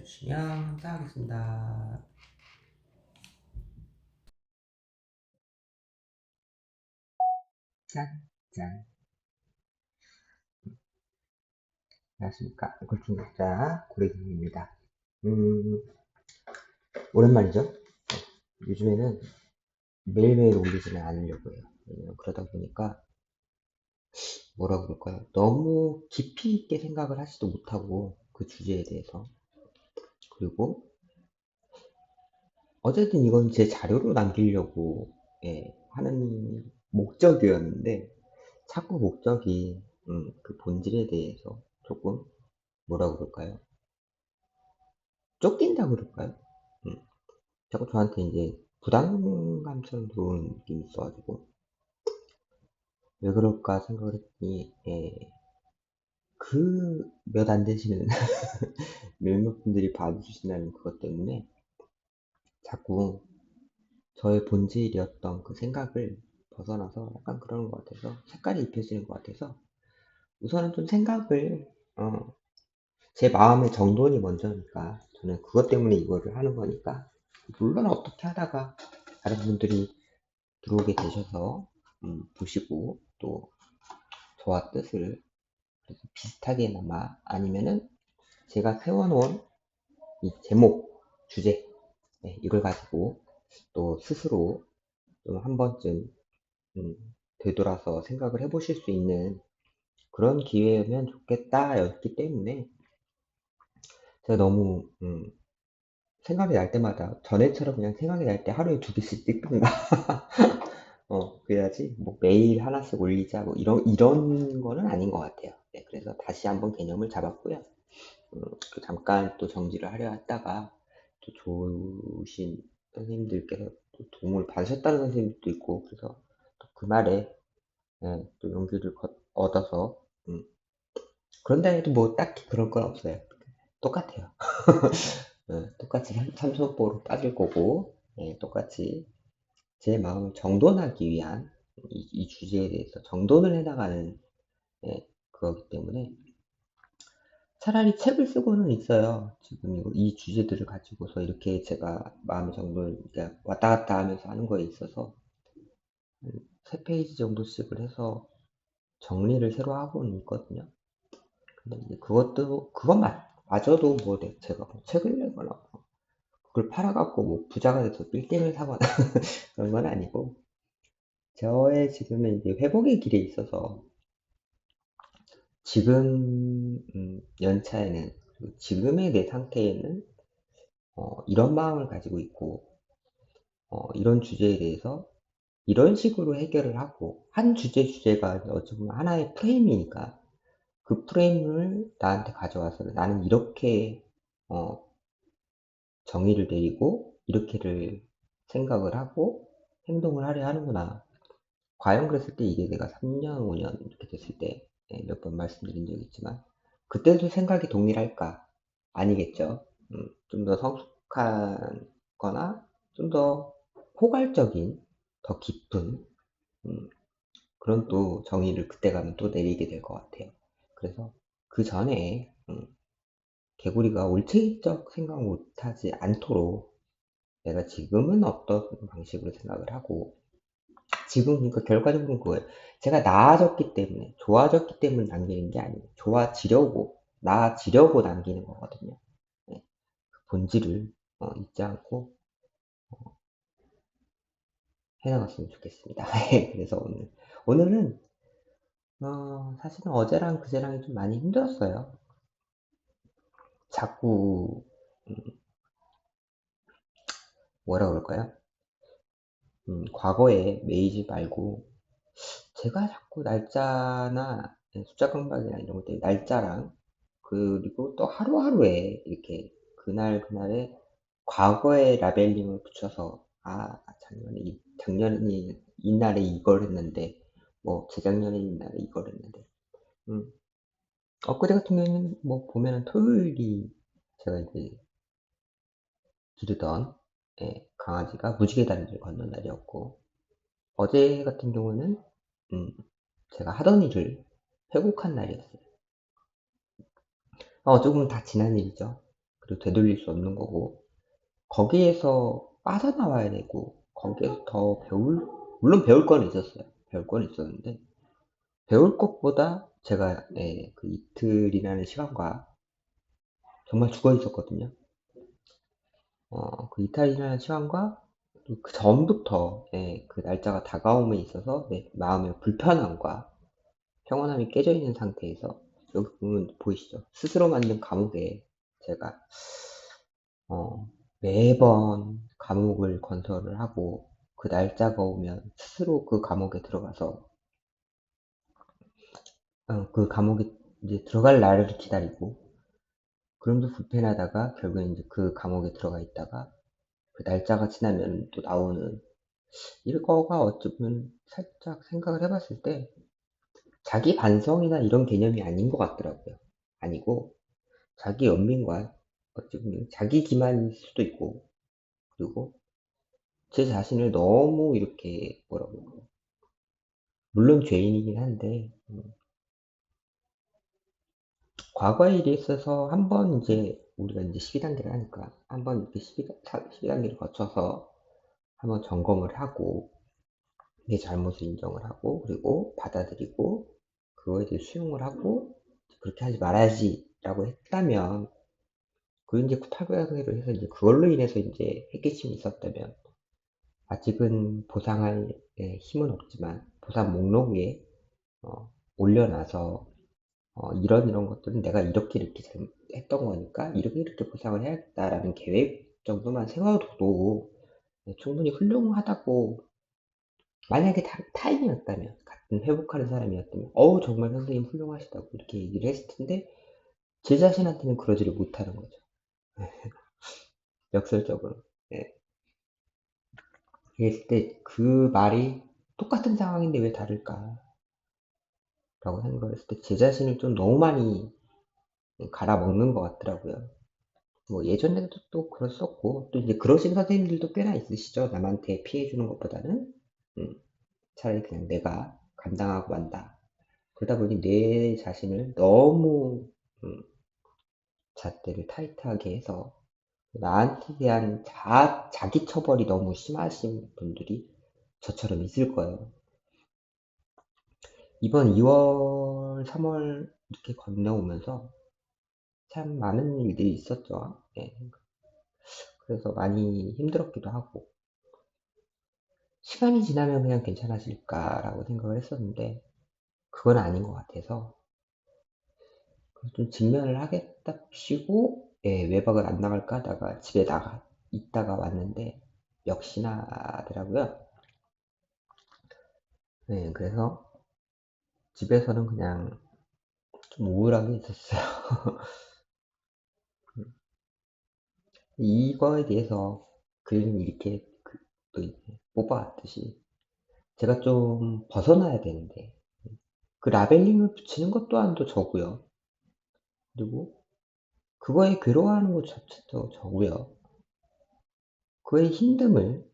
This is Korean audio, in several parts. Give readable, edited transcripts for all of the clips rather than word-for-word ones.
기다려주시면 감사하겠습니다. 짠, 짠. 안녕하십니까. 골든국자 고래기입니다. 음, 오랜만이죠? 요즘에는 매일매일 올리지는 않으려고 해요. 왜냐면 그러다 보니까, 뭐라 그럴까요? 너무 깊이 있게 생각을 하지도 못하고, 그 주제에 대해서. 그리고, 어쨌든 이건 제 자료로 남기려고, 하는 목적이었는데, 자꾸 목적이, 그 본질에 대해서 조금, 뭐라 그럴까요? 쫓긴다 그럴까요? 음, 자꾸 저한테 이제 부담감처럼 들어오는 느낌이 있어가지고 왜 그럴까 생각을 했더니 그 몇 안 되시는 몇몇 분들이 봐주신다는 그것 때문에 자꾸 저의 본질이었던 그 생각을 벗어나서 약간 그러는 것 같아서 색깔이 입혀지는 것 같아서 우선은 좀 생각을 제 마음의 정돈이 먼저니까 저는 그것 때문에 이거를 하는 거니까 물론 어떻게 하다가 다른 분들이 들어오게 되셔서 보시고 또 저와 뜻을 비슷하게나마 아니면은 제가 세워놓은 이 제목, 주제 이걸 가지고 또 스스로 좀 한 번쯤 음, 되돌아서 생각을 해보실 수 있는 그런 기회면 좋겠다였기 때문에 제가 너무 생각이 날 때마다 전에처럼 그냥 생각이 날 때 하루에 2개씩 찍던가 그래야지 뭐 매일 하나씩 올리자 뭐 이런 거는 아닌 것 같아요. 네, 그래서 다시 한번 개념을 잡았고요. 또 잠깐 또 정지를 하려 했다가 또 좋으신 선생님들께서 또 도움을 받으셨다는 선생님도 있고 그래서 또 그 말에 또 용기를 얻어서 그런다 해도 뭐 딱히 그럴 건 없어요. 똑같아요. 똑같이 삼천포로 빠질 거고 똑같이 제 마음을 정돈하기 위한 이 주제에 대해서 정돈을 해나가는 그거기 때문에 차라리 책을 쓰고는 있어요. 지금 이 주제들을 가지고서 이렇게 제가 마음의 정돈을 이제 왔다 갔다 하면서 하는 거에 있어서 한 3페이지 정도씩을 해서 정리를 새로 하고는 있거든요. 근데 이제 그것마저도 뭐 제가 뭐 책을 내거나 뭐 그걸 팔아갖고 뭐 부자가 돼서 빌딩을 사거나 그런 건 아니고 저의 지금은 이제 회복의 길에 있어서 지금 연차에는 그리고 지금의 내 상태에는 이런 마음을 가지고 있고 이런 주제에 대해서 이런 식으로 해결을 하고 한 주제가 어찌 보면 하나의 프레임이니까 그 프레임을 나한테 가져와서 나는 이렇게 어, 정의를 내리고 이렇게를 생각을 하고 행동을 하려 하는구나. 과연 그랬을 때 이게 내가 3년, 5년 이렇게 됐을 때 몇 번 말씀드린 적이 있지만 그때도 생각이 동일할까? 아니겠죠. 좀 더 성숙한 거나 좀 더 포괄적인, 더 깊은 그런 또 정의를 그때 가면 또 내리게 될 것 같아요. 그래서 그 전에 개구리가 올챙이적 생각 못하지 않도록 내가 지금은 어떤 방식으로 생각을 하고 지금 그러니까 결과적으로 그거예요. 제가 나아졌기 때문에 좋아졌기 때문에 남기는 게 아니에요. 좋아지려고 나아지려고 남기는 거거든요. 네, 그 본질을 잊지 않고 해나갔으면 좋겠습니다. 그래서 오늘은 사실은 어제랑 그제랑이 좀 많이 힘들었어요. 자꾸 음, 뭐라 그럴까요? 과거에 매이지 말고 제가 자꾸 날짜나 숫자 강박이나 이런 것들 날짜랑 그리고 또 하루하루에 이렇게 그날그날에 과거의 라벨링을 붙여서 작년에 이날에 이걸 했는데 뭐 재작년에 이날에 이걸 했는데 음, 엊그제 같은 경우에는 뭐 보면은 토요일이 제가 이제 기르던 강아지가 무지개 다리를 건넌 날이었고 어제 같은 경우는 음, 제가 하던 일을 회복한 날이었어요. 조금 다 지난 일이죠. 그리고 되돌릴 수 없는 거고, 거기에서 빠져나와야 되고, 거기에서 더 물론 배울 건 있었어요. 배울 건 있었는데, 배울 것보다 제가 그 이틀이라는 시간과 정말 죽어 있었거든요. 그 이탈이라는 시간과 그 전부터 그 날짜가 다가옴에 있어서 내 마음의 불편함과 평온함이 깨져 있는 상태에서 여기 보면 보이시죠? 스스로 만든 감옥에 제가 어, 매번 감옥을 건설을 하고 그 날짜가 오면 스스로 그 감옥에 들어가서 그 감옥에 이제 들어갈 날을 기다리고 그럼도 불편하다가 결국엔 이제 그 감옥에 들어가 있다가 그 날짜가 지나면 또 나오는 이거가 어쩌면 살짝 생각을 해봤을 때 자기 반성이나 이런 개념이 아닌 것 같더라고요. 아니고 자기 연민과 어쩌면 자기 기만일 수도 있고 그리고 제 자신을 너무 이렇게 뭐라고 물론 죄인이긴 한데 과거에 일에 있어서 한 번 이제 우리가 이제 12단계를 하니까 한 번 이렇게 12단계를 거쳐서 한번 점검을 하고 내 잘못을 인정을 하고 그리고 받아들이고 그거에 대해 수용을 하고 그렇게 하지 말아야지라고 했다면 그 이제 타결을 해서 이제 그걸로 인해서 이제 회개심이 있었다면 아직은 보상할 힘은 없지만 보상 목록 위에 올려놔서 이런 것들은 내가 이렇게 했던 거니까 이렇게 보상을 해야겠다라는 계획 정도만 세워둬도 충분히 훌륭하다고 만약에 타인이었다면 같은 회복하는 사람이었다면 어우 정말 선생님 훌륭하시다고 이렇게 얘기를 했을 텐데 제 자신한테는 그러지를 못하는 거죠. 역설적으로. 예. 그랬을 때 그 말이 똑같은 상황인데 왜 다를까? 라고 생각을 했을 때 제 자신을 좀 너무 많이 갈아먹는 것 같더라고요. 뭐 예전에도 또 그랬었고 또 이제 그러신 선생님들도 꽤나 있으시죠. 남한테 피해주는 것보다는 차라리 그냥 내가 감당하고 만다. 그러다 보니 내 자신을 너무 음, 잣대를 타이트하게 해서 나한테 대한 자기 처벌이 너무 심하신 분들이 저처럼 있을 거예요. 이번 2월, 3월 이렇게 건너오면서 참 많은 일들이 있었죠. 예. 그래서 많이 힘들었기도 하고, 시간이 지나면 그냥 괜찮아질까라고 생각을 했었는데, 그건 아닌 것 같아서, 좀 직면을 하겠답시고, 예, 외박을 안 나갈까 하다가 집에 있다가 왔는데, 역시나 하더라고요. 네, 그래서 집에서는 그냥 좀 우울하게 있었어요. 이거에 대해서 글을 이렇게 또 이제 뽑아왔듯이 제가 좀 벗어나야 되는데 그 라벨링을 붙이는 것 또한도 저고요. 그리고 그거에 괴로워하는 것 자체도 저고요. 그의 힘듦을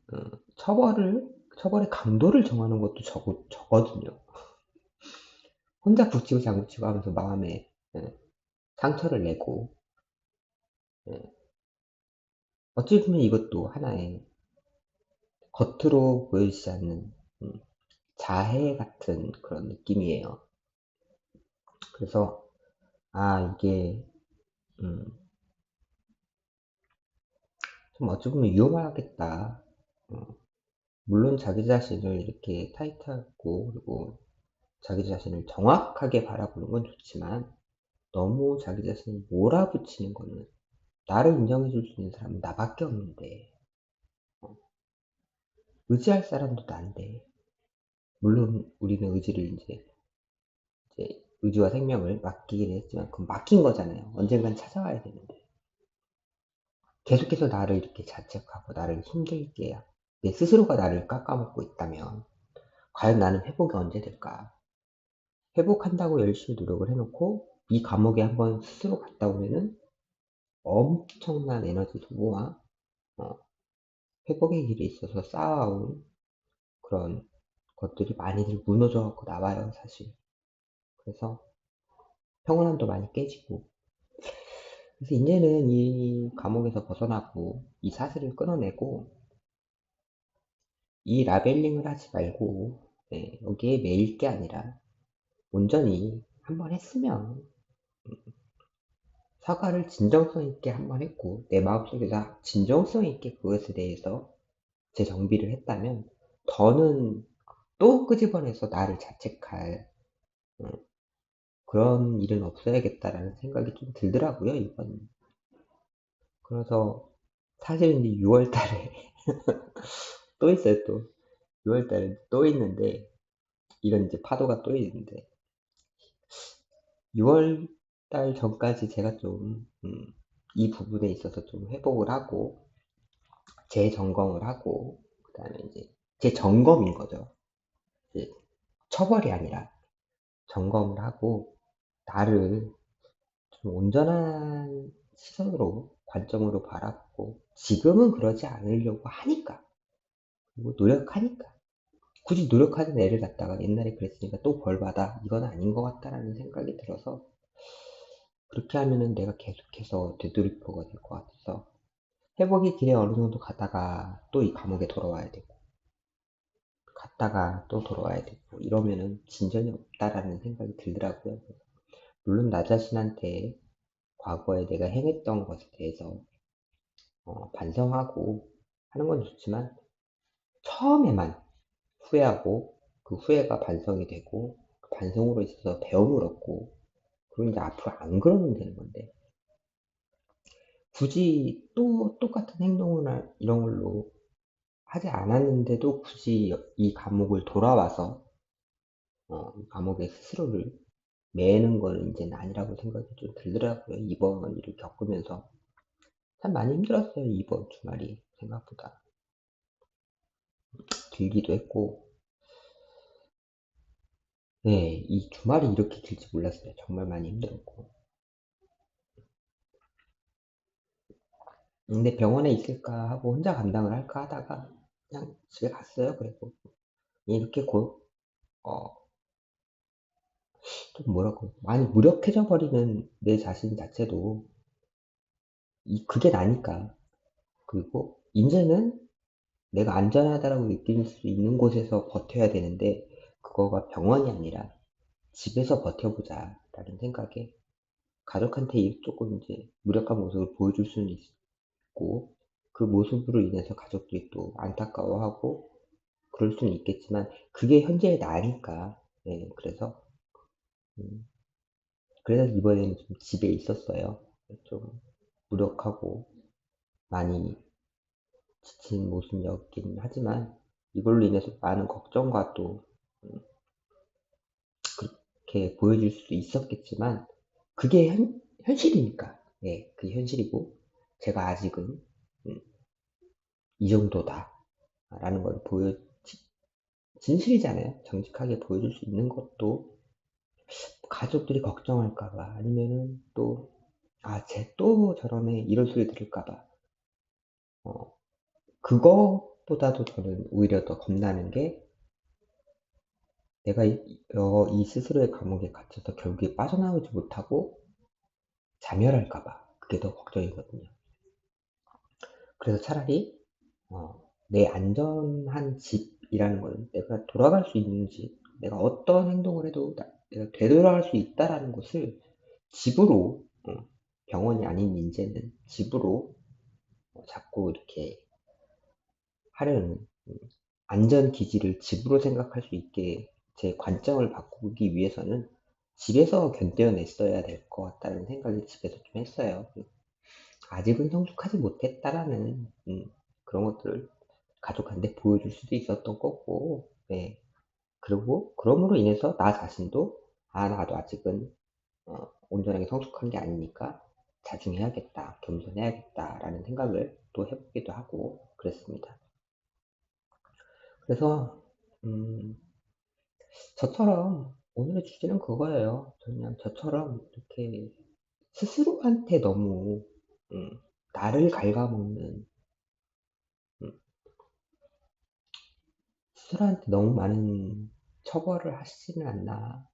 처벌의 강도를 정하는 것도 저거든요. 혼자 북치고 장구치고 하면서 마음에 상처를 내고 예, 어찌 보면 이것도 하나의 겉으로 보여지지 않는 음, 자해 같은 그런 느낌이에요. 그래서 이게 음, 좀 어찌 보면 위험하겠다. 어, 물론 자기 자신을 이렇게 타이트하고 그리고 자기 자신을 정확하게 바라보는 건 좋지만 너무 자기 자신을 몰아붙이는 거는 나를 인정해 줄 수 있는 사람은 나밖에 없는데 의지할 사람도 난데 물론 우리는 의지를 이제 의지와 생명을 맡기긴 했지만 그건 맡긴 거잖아요. 언젠간 찾아와야 되는데 계속해서 나를 이렇게 자책하고 나를 힘들게 내 스스로가 나를 깎아먹고 있다면 과연 나는 회복이 언제 될까? 회복한다고 열심히 노력을 해놓고 이 감옥에 한번 스스로 갔다 오면은 엄청난 에너지 소모와 어, 회복의 길에 있어서 쌓아온 그런 것들이 많이들 무너져 갖고 나와요, 사실. 그래서 평온함도 많이 깨지고 그래서 이제는 이 감옥에서 벗어나고 이 사슬을 끊어내고 이 라벨링을 하지 말고 네, 여기에 매일 게 아니라 온전히 한번 했으면 사과를 진정성 있게 한번 했고 내 마음속에서 진정성 있게 그것에 대해서 재정비를 했다면 더는 또 끄집어내서 나를 자책할 어, 그런 일은 없어야겠다라는 생각이 좀 들더라고요, 이번. 그래서 사실 이제 6월 달에 또 있어요, 또. 6월 달에 또 있는데, 이런 이제 파도가 또 있는데, 6월 달 전까지 제가 좀, 이 부분에 있어서 좀 회복을 하고, 재점검을 하고, 그 다음에 이제, 재점검인 거죠. 이제 처벌이 아니라 점검을 하고, 나를 좀 온전한 시선으로, 관점으로 바라보고, 지금은 그러지 않으려고 하니까, 그리고 노력하니까, 굳이 노력하는 애를 갖다가 옛날에 그랬으니까 또 벌 받아. 이건 아닌 것 같다라는 생각이 들어서, 그렇게 하면은 내가 계속해서 되돌이표가 될 것 같아서, 회복의 길에 어느 정도 가다가 또 이 감옥에 돌아와야 되고, 갔다가 또 돌아와야 되고, 이러면은 진전이 없다라는 생각이 들더라고요. 물론 나 자신한테 과거에 내가 행했던 것에 대해서 반성하고 하는 건 좋지만 처음에만 후회하고 그 후회가 반성이 되고 그 반성으로 있어서 배움을 얻고 그럼 이제 앞으로 안 그러면 되는 건데 굳이 또 똑같은 행동을 이런 걸로 하지 않았는데도 굳이 이 감옥을 돌아와서 이 감옥의 스스로를 매는 건 이제는 아니라고 생각이 좀 들더라고요. 이번 일을 겪으면서 참 많이 힘들었어요. 이번 주말이 생각보다 길기도 했고 네, 이 주말이 이렇게 길지 몰랐어요. 정말 많이 힘들었고. 근데 병원에 있을까 하고 혼자 감당을 할까 하다가 그냥 집에 갔어요. 그리고 이렇게 어, 좀 뭐라고, 많이 무력해져 버리는 내 자신 자체도 그게 나니까. 그리고 이제는 내가 안전하다라고 느낄 수 있는 곳에서 버텨야 되는데 그거가 병원이 아니라 집에서 버텨보자 라는 생각에 가족한테 조금 이제 무력한 모습을 보여줄 수는 있고 그 모습으로 인해서 가족들이 또 안타까워하고 그럴 수는 있겠지만 그게 현재의 나니까 네, 음, 그래서 이번에는 좀 집에 있었어요. 좀 무력하고 많이 지친 모습이었긴 하지만 이걸로 인해서 많은 걱정과 또 음, 그렇게 보여줄 수도 있었겠지만 그게 현실이니까 네, 그게 현실이고 제가 아직은 음, 이 정도다 라는 걸 진실이잖아요. 정직하게 보여줄 수 있는 것도 가족들이 걱정할까봐 아니면은 또 쟤 또 저러네 이런 소리 들을까봐 그것보다도 저는 오히려 더 겁나는 게 내가 이 스스로의 감옥에 갇혀서 결국에 빠져나오지 못하고 자멸할까봐 그게 더 걱정이거든요. 그래서 차라리 내 안전한 집이라는 걸 내가 돌아갈 수 있는 집, 내가 어떤 행동을 해도 내가 되돌아갈 수 있다라는 것을 집으로 병원이 아닌 이제는 집으로 자꾸 이렇게 하려는 안전 기지를 집으로 생각할 수 있게 제 관점을 바꾸기 위해서는 집에서 견뎌냈어야 될 것 같다는 생각이 집에서 좀 했어요. 아직은 성숙하지 못했다라는 그런 것들을 가족한테 보여줄 수도 있었던 거고, 네. 그리고 그럼으로 인해서 나 자신도 나도 아직은 온전하게 성숙한 게 아니니까 자중해야겠다, 겸손해야겠다라는 생각을 또 해보기도 하고 그랬습니다. 그래서 저처럼 오늘의 주제는 그거예요. 그냥 저처럼 이렇게 스스로한테 너무 음, 나를 갉아먹는 음, 스스로한테 너무 많은 처벌을 하시지는 않나.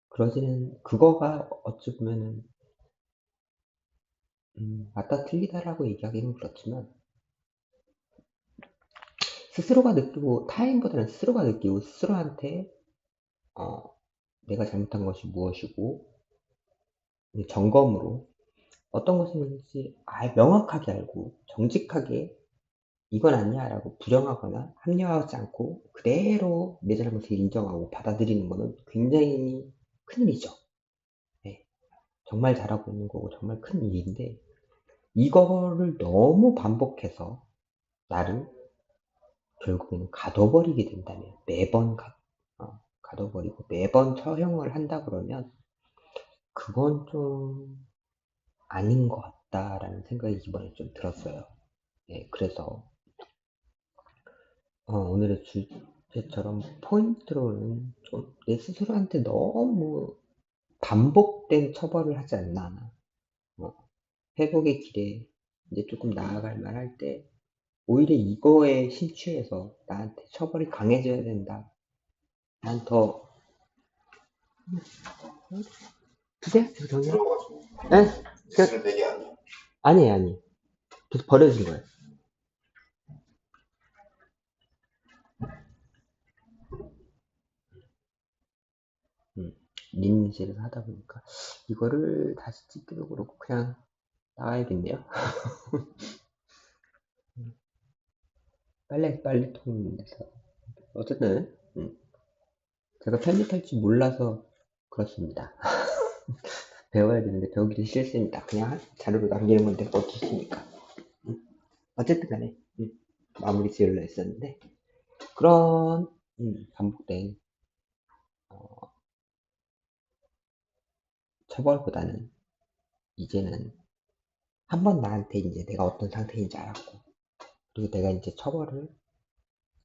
그러지는 그거가 어찌 보면은 맞다 틀리다라고 얘기하기는 그렇지만, 스스로가 느끼고, 타인보다는 스스로가 느끼고, 스스로한테, 어, 내가 잘못한 것이 무엇이고, 점검으로 어떤 것인지 명확하게 알고, 정직하게 이건 아니야 라고 부정하거나 합리화하지 않고 그대로 내 잘못을 인정하고 받아들이는 것은 굉장히 큰일이죠. 네, 정말 잘하고 있는 거고 정말 큰 일인데 이거를 너무 반복해서 나를 결국에는 가둬버리게 된다면 매번 가둬버리고 매번 처형을 한다 그러면 그건 좀 아닌 것 같다라는 생각이 이번에 좀 들었어요. 네, 그래서 오늘의 주제처럼 포인트로는 좀 내 스스로한테 너무 반복된 처벌을 하지 않나. 어, 회복의 길에 이제 조금 나아갈 만할 때 오히려 이거에 심취해서 나한테 처벌이 강해져야 된다. 난 더, 주세요? 제가 정리해. 들어가지고 네? 있으면 되게 아니야. 아니에요, 아니. 계속 버려진 거예요. 음, 리니지를 하다 보니까 이거를 다시 찍기도 그렇고 그냥 나가야겠네요. 빨래통에서 어쨌든 제가 편집할 줄 몰라서 그렇습니다. 배워야 되는데 배우기도 싫습니다. 그냥 자료로 남기는 건데 어쩔 수 있습니까? 어쨌든 간에 마무리 지으려 했었는데 그런 반복된 어, 처벌보다는 이제는 한 번 나한테 이제 내가 어떤 상태인지 알았고 그리고 내가 이제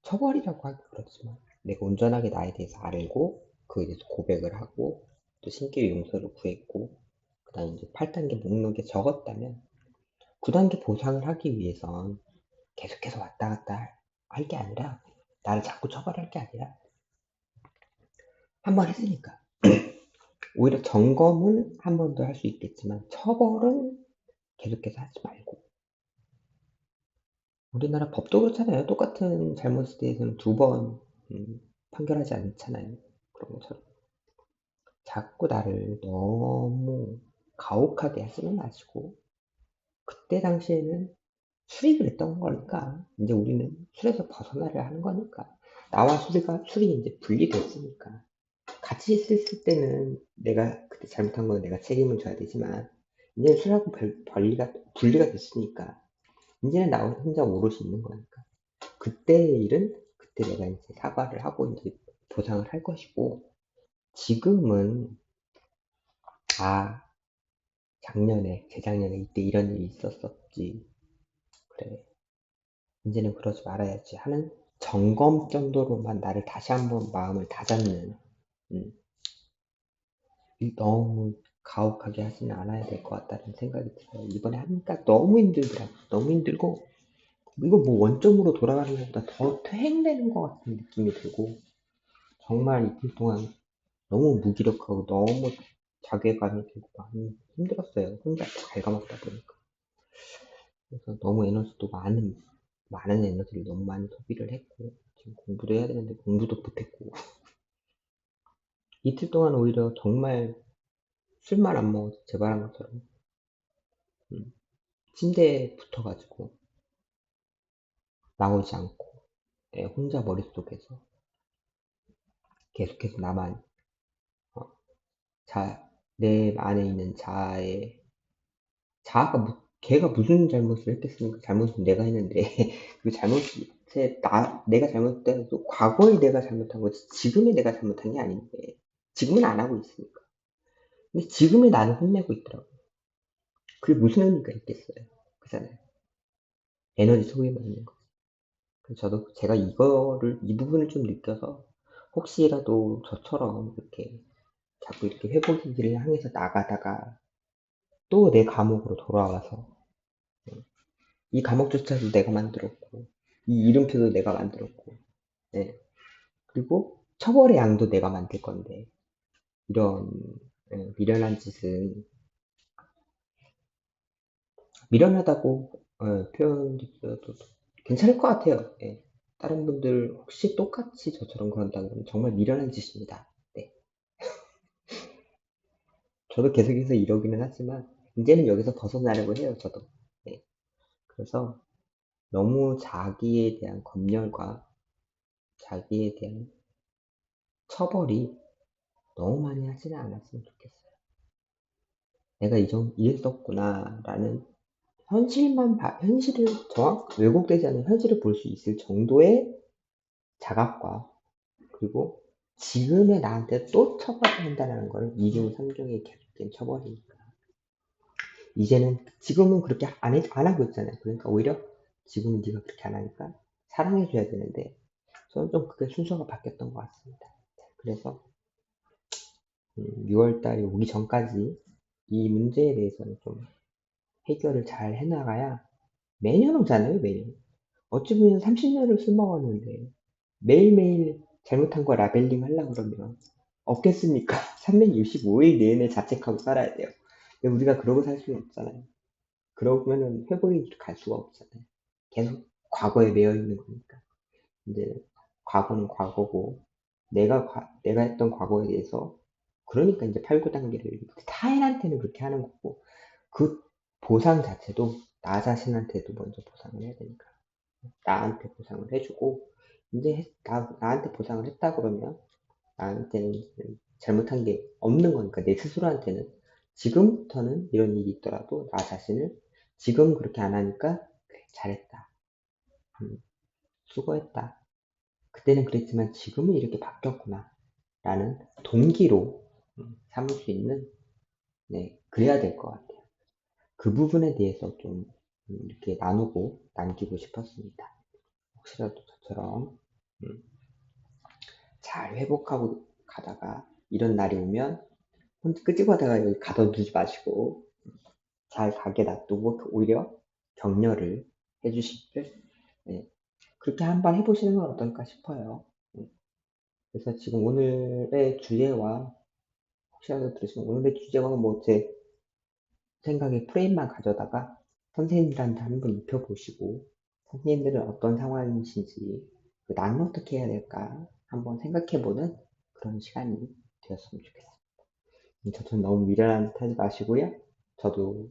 처벌이라고 하기 그렇지만 내가 온전하게 나에 대해서 알고 그에 대해서 고백을 하고 또 신께 용서를 구했고 그 다음에 이제 8단계 목록에 적었다면 9단계 보상을 하기 위해선 계속해서 왔다 갔다 할 게 아니라 나를 자꾸 처벌할 게 아니라 한 번 했으니까 오히려 점검은 한 번 더 할 수 있겠지만 처벌은 계속해서 하지 말고 우리나라 법도 그렇잖아요. 똑같은 잘못에 대해서는 두 번 판결하지 않잖아요. 그런 것처럼 자꾸 나를 너무 가혹하게 하지는 마시고 그때 당시에는 술이 그랬던 거니까 이제 우리는 술에서 벗어나려 하는 거니까 나와 술이 이제 분리됐으니까 같이 있을 때는 내가 그때 잘못한 건 내가 책임을 져야 되지만 이제 술하고 분리가 됐으니까 이제는 나 혼자 오롯이 있는 거니까 그때의 일은 그때 내가 이제 사과를 하고 이제 보상을 할 것이고 지금은 작년에 재작년에 이때 이런 일이 있었었지 그래 이제는 그러지 말아야지 하는 점검 정도로만 나를 다시 한번 마음을 다잡는 음, 너무 가혹하게 하지는 않아야 될 것 같다는 생각이 들어요. 이번에 하니까 너무 힘들더라고. 너무 힘들고 이거 뭐 원점으로 돌아가는 것보다 더 퇴행되는 것 같은 느낌이 들고 정말 이틀 동안 너무 무기력하고 너무 자괴감이 들고 많이 힘들었어요. 혼자 갉아먹다 보니까. 그래서 너무 에너지도 많은 에너지를 너무 많이 소비를 했고 지금 공부도 해야 되는데 공부도 못했고 이틀 동안 오히려 정말 술만 안 먹어도 제발한 것처럼 음, 침대에 붙어가지고 나오지 않고 혼자 머릿속에서 계속해서 나만 어, 내 안에 있는 걔가 무슨 잘못을 했겠습니까? 잘못은 내가 했는데 그 내가 잘못해도 과거에 내가 잘못한 거지 지금의 내가 잘못한 게 아닌데 지금은 안 하고 있으니까 근데 지금의 나는 혼내고 있더라고 그게 무슨 의미가 있겠어요 그잖아요 에너지 소비만 있는 거 그래서 저도 제가 이 부분을 좀 느껴서 혹시라도 저처럼 이렇게 자꾸 이렇게 회복의 길을 향해서 나가다가 또 내 감옥으로 돌아와서 이 감옥조차도 내가 만들었고 이 이름표도 내가 만들었고 네. 그리고 처벌의 양도 내가 만들 건데 이런 미련한 짓은 미련하다고 표현드려도 괜찮을 것 같아요. 예. 다른 분들 혹시 똑같이 저처럼 그런다 그러면 정말 미련한 짓입니다. 네. 저도 계속해서 이러기는 하지만 이제는 여기서 벗어나려고 해요. 저도. 네. 그래서 너무 자기에 대한 검열과 자기에 대한 처벌이 너무 많이 하지는 않았으면 좋겠어요. 내가 이랬었구나라는 현실을 왜곡되지 않은 현실을 볼 수 있을 정도의 자각과, 그리고 지금의 나한테 또 처벌을 한다는 걸 2중, 3중의 계속된 처벌이니까. 이제는, 지금은 그렇게 안 하고 있잖아요. 그러니까 오히려 지금은 네가 그렇게 안 하니까 사랑해줘야 되는데, 저는 좀 그게 순서가 바뀌었던 것 같습니다. 그래서 6월 달이 오기 전까지 이 문제에 대해서는 좀 해결을 잘 해나가야, 매년 오잖아요, 매년. 어찌 보면 30년을 술 먹었는데 매일매일 잘못한 거 라벨링 하려고 그러면 없겠습니까? 365일 내내 자책하고 살아야 돼요. 근데 우리가 그러고 살 수는 없잖아요. 그러면은 회복의 길을 갈 수가 없잖아요. 계속 과거에 매여 있는 거니까. 이제 과거는 과거고, 내가 했던 과거에 대해서, 그러니까 이제 8, 9단계를 타인한테는 그렇게 하는 거고, 그 보상 자체도 나 자신한테도 먼저 보상을 해야 되니까. 나한테 보상을 해주고, 이제 나한테 보상을 했다 그러면 나한테는 잘못한 게 없는 거니까, 내 스스로한테는 지금부터는 이런 일이 있더라도 나 자신을, 지금 그렇게 안 하니까 그래, 잘했다, 음, 수고했다, 그때는 그랬지만 지금은 이렇게 바뀌었구나 라는 동기로 삼을 수 있는, 네, 그래야 될 것 같아요. 그 부분에 대해서 좀 이렇게 나누고 남기고 싶었습니다. 혹시라도 저처럼 음, 잘 회복하고 가다가 이런 날이 오면 혼자 끄집어다가 여기 가둬두지 마시고 잘 가게 놔두고, 오히려 격려를 해주시길, 네, 그렇게 한번 해보시는 건 어떨까 싶어요. 그래서 지금 오늘의 주제와, 혹시라도 들으시면 오늘의 주제와 뭐 제 생각의 프레임만 가져다가 선생님들한테 한번 입혀보시고, 선생님들은 어떤 상황이신지, 나는 어떻게 해야 될까 한번 생각해보는 그런 시간이 되었으면 좋겠어요. 저처럼 너무 미련한 듯 하지 마시고요. 저도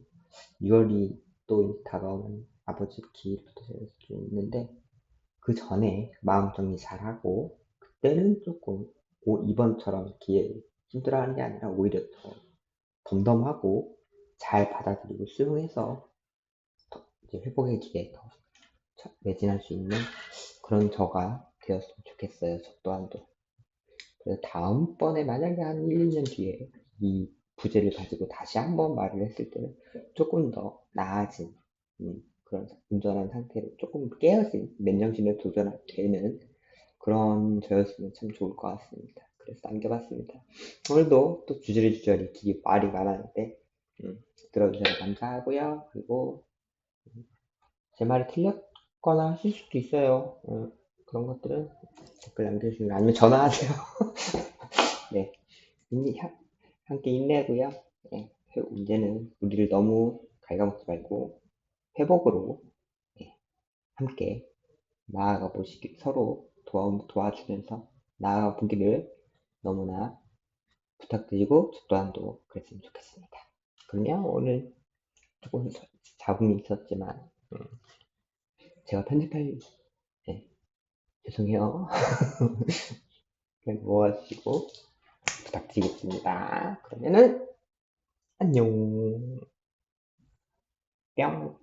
6월이 또 다가오는 아버지 기일부터 좀 있는데, 그 전에 마음 정리 잘하고, 그때는 조금 이번처럼 기회 힘들어하는 게 아니라 오히려 더 덤덤하고 잘 받아들이고 수용해서 이제 회복의 길에 더 매진할 수 있는 그런 저가 되었으면 좋겠어요. 저 또한도. 그래서 다음번에 만약에 한 1, 2년 뒤에 이 부제를 가지고 다시 한번 말을 했을 때는 조금 더 나아진, 그런 온전한 상태로 조금 깨어진 맨정신에 도전되는 그런 저였으면 참 좋을 것 같습니다. 그래서 남겨봤습니다. 오늘도 또 주저리주저리 말이 많았는데 들어주셔서 감사하고요. 그리고 제 말이 틀렸거나 하실 수도 있어요. 그런 것들은 댓글 남겨주시면, 아니면 전화하세요. 네, 함께 인내하고요. 네, 이제는 우리를 너무 갉아먹지 말고 회복으로, 네, 함께 나아가 보시기, 서로 도와주면서 나아가 보기를 너무나 부탁드리고, 저 또한도 그랬으면 좋겠습니다. 그러면 오늘 조금 잡음이 있었지만, 제가 편집할, 네, 죄송해요. 그냥 모아주시고 부탁드리겠습니다. 그러면은 안녕. 뿅.